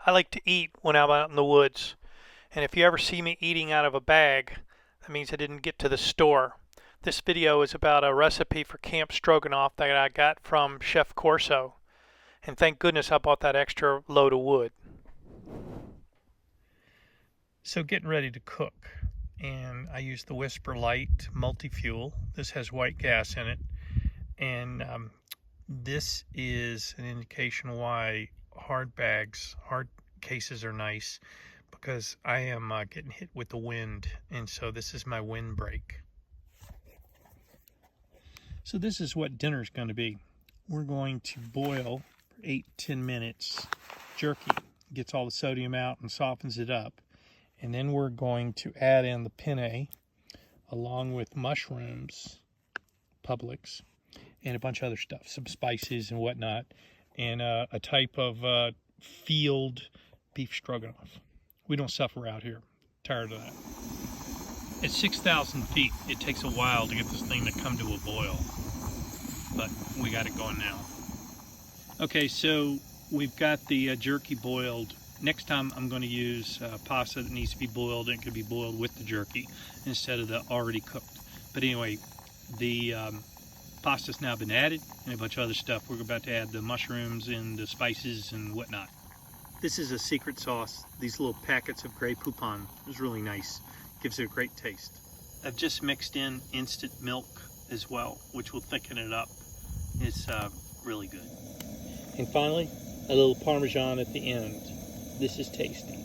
I like to eat when I'm out in the woods, and if you ever see me eating out of a bag, that means I didn't get to the store. This video is about a recipe for Camp Stroganoff that I got from Chef Corso, and thank goodness I bought that extra load of wood. So getting ready to cook, and I use the Whisper Light multi-fuel. This has white gas in it, and this is an indication why hard cases are nice, because I am getting hit with the wind, and so this is my windbreak. So this is what dinner's going to be. We're going to boil for 8-10 minutes jerky. Gets all the sodium out and softens it up. And then we're going to add in the penne along with mushrooms, Publix, and a bunch of other stuff, some spices and whatnot, and a type of Field beef stroganoff. We don't suffer out here. Tired of that. At 6,000 feet, it takes a while to get this thing to come to a boil, but we got it going now. Okay, so we've got the jerky boiled. Next time I'm going to use pasta that needs to be boiled, and it could be boiled with the jerky instead of the already cooked. But anyway, the pasta's now been added and a bunch of other stuff. We're about to add the mushrooms and the spices and whatnot. This is a secret sauce. These little packets of Grey Poupon is really nice. Gives it a great taste. I've just mixed in instant milk as well, which will thicken it up. It's really good. And finally, a little Parmesan at the end. This is tasty.